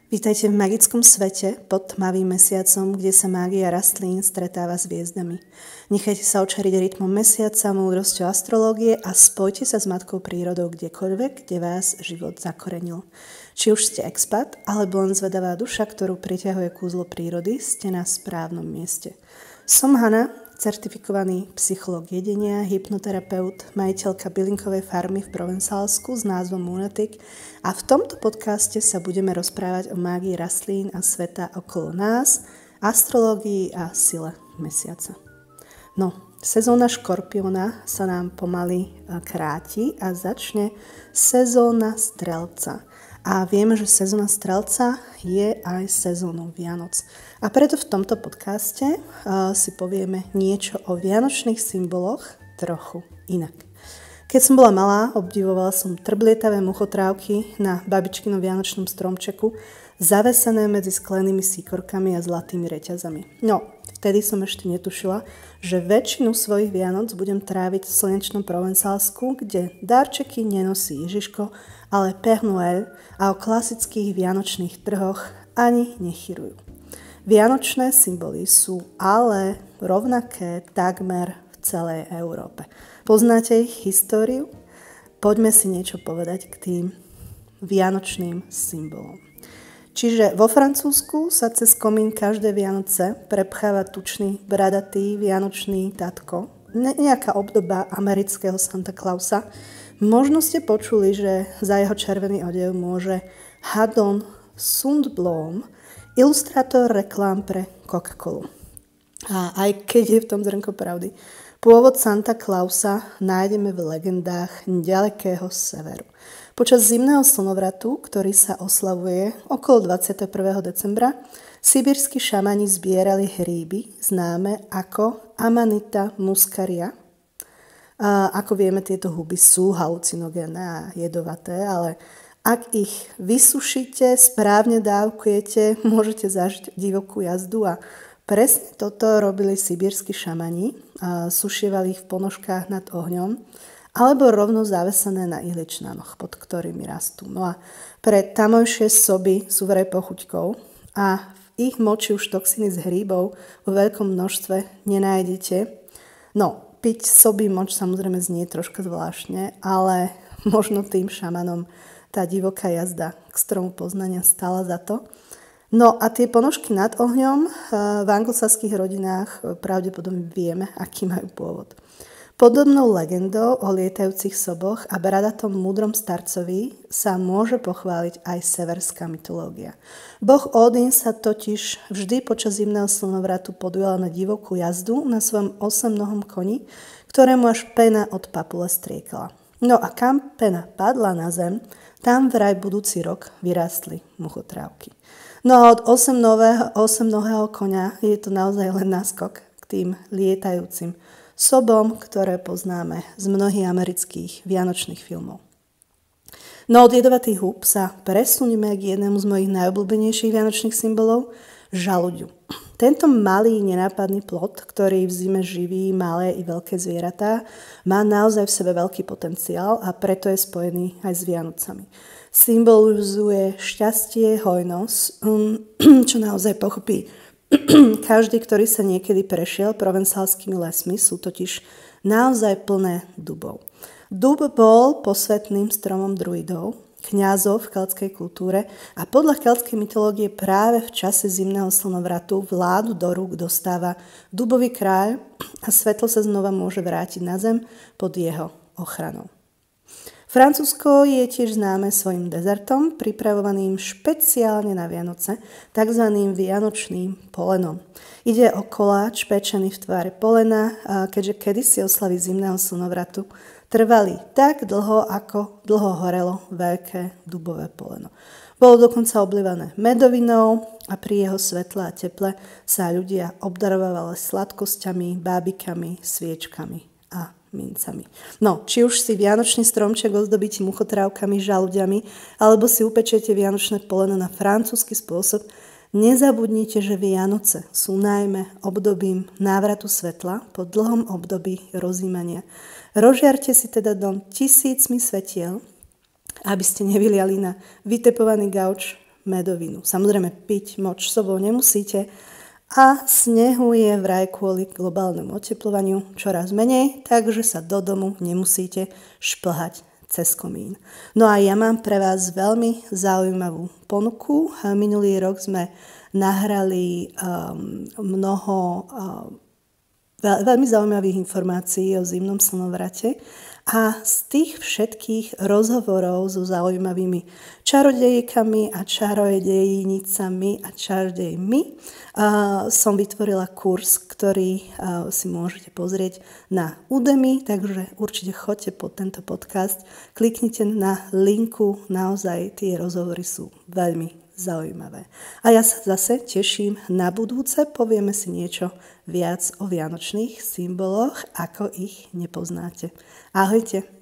Vítajte v magickom svete pod tmavým mesiacom, kde sa mágia rastlín stretáva s hviezdami. Nechajte sa očariť rytmom mesiaca, múdrosťou astrológie a spojte sa s matkou prírodou kdekoľvek, kde vás život zakorenil. Či už ste expat, alebo len zvedavá duša, ktorú priťahuje kúzlo prírody, ste na správnom mieste. Som Hana, certifikovaný psychológ jedenia, hypnoterapeut, majiteľka bylinkovej farmy v Provencálsku s názvom Moonatic a v tomto podcaste sa budeme rozprávať o mágii rastlín a sveta okolo nás, astrológii a sile mesiaca. No, sezóna škorpióna sa nám pomaly kráti a začne sezóna strelca. A vieme, že sezóna strelca je aj sezónou Vianoc. A preto v tomto podcaste si povieme niečo o vianočných symboloch trochu inak. Keď som bola malá, obdivovala som trblietavé muchotrávky na babičkinom vianočnom stromčeku, zavesené medzi sklenými síkorkami a zlatými reťazami. No, vtedy som ešte netušila, že väčšinu svojich Vianoc budem tráviť v slnečnom Provencálsku, kde darčeky nenosí Ježiško, ale Père Noël a o klasických vianočných trhoch ani nechyrujú. Vianočné symboly sú ale rovnaké takmer v celej Európe. Poznáte ich históriu? Poďme si niečo povedať k tým vianočným symbolom. Čiže vo Francúzsku sa cez komín každé Vianoce prepcháva tučný, bradatý vianočný tatko, nejaká obdoba amerického Santa Clausa. Možno ste počuli, že za jeho červený odev môže Hadon Sundblom, ilustrátor reklám pre Coca-Colu. A aj keď je v tom zrnko pravdy, pôvod Santa Clausa nájdeme v legendách ďalekého severu. Počas zimného slnovratu, ktorý sa oslavuje okolo 21. decembra, sibírski šamani zbierali hríby známe ako Amanita muscaria. Ako vieme, tieto huby sú halucinogénne a jedovaté, ale ak ich vysušíte, správne dávkujete, môžete zažiť divokú jazdu a presne toto robili sibírski šamani. Sušievali ich v ponožkách nad ohňom alebo rovno zavesené na ihličnanoch, pod ktorými rastú. No a pre tamojšie soby sú vraj pochuťkou a v ich moči už toxiny z hríbov vo veľkom množstve nenájdete. No, piť soby moč samozrejme znie troška zvláštne, ale možno tým šamanom tá divoká jazda k stromu poznania stála za to. No a tie ponožky nad ohňom v anglosaských rodinách pravdepodobne vieme, aký majú pôvod. Podobnou legendou o lietajúcich soboch a bradatom múdrom starcovi sa môže pochváliť aj severská mytológia. Boh Odin sa totiž vždy počas zimného slnovratu podujal na divokú jazdu na svojom osemnohom koni, ktorému až pena od papule striekala. No a kam pena padla na zem, tam vraj budúci rok vyrástli muchotrávky. No a od osemnohého koňa je to naozaj len náskok k tým lietajúcim sobom, ktoré poznáme z mnohých amerických vianočných filmov. No od jedovatých húb sa presunieme k jednému z mojich najobľúbenejších vianočných symbolov, žaluďu. Tento malý nenápadný plod, ktorý v zime živí malé i veľké zvieratá, má naozaj v sebe veľký potenciál a preto je spojený aj s Vianocami. Symbolizuje šťastie, hojnosť, čo naozaj pochopí každý, ktorý sa niekedy prešiel provencálskymi lesmi, sú totiž naozaj plné dubov. Dub bol posvätným stromom druidov, kňazov v keľtskej kultúre a podľa keľtskej mytológie práve v čase zimného slnovratu vládu do rúk dostáva dubový kráľ a svetlo sa znova môže vrátiť na zem pod jeho ochranou. Francúzsko je tiež známe svojim dezertom, pripravovaným špeciálne na Vianoce, tzv. Vianočným polenom. Ide o koláč pečený v tvare polena, keďže kedysi oslavy zimného slnovratu trvali tak dlho, ako dlho horelo veľké dubové poleno. Bolo dokonca oblievané medovinou a pri jeho svetle a teple sa ľudia obdarovali sladkosťami, bábikami, sviečkami a mincami. No, či už si vianočný stromček ozdobíte muchotrávkami, žalúďami, alebo si upečete vianočné poleno na francúzsky spôsob, nezabudnite, že Vianoce sú najmä obdobím návratu svetla po dlhom období rozjímania. Rozžiarte si teda dom 1000 svetiel, aby ste nevyliali na vytepovaný gauč medovinu. Samozrejme, piť moč sobou nemusíte a snehu je vraj kvôli globálnemu oteplovaniu čoraz menej, takže sa do domu nemusíte šplhať cez komín. No a ja mám pre vás veľmi zaujímavú ponuku. Minulý rok sme nahrali mnoho veľmi zaujímavých informácií o zimnom slnovrate a z tých všetkých rozhovorov so zaujímavými čarodejkami a čarodejnicami a čarodejmi som vytvorila kurz, ktorý si môžete pozrieť na Udemy, takže určite choďte pod tento podcast, kliknite na linku, naozaj tie rozhovory sú veľmi zaujímavé. A ja sa zase teším na budúce, povieme si niečo viac o vianočných symboloch, ako ich nepoznáte. Ahojte.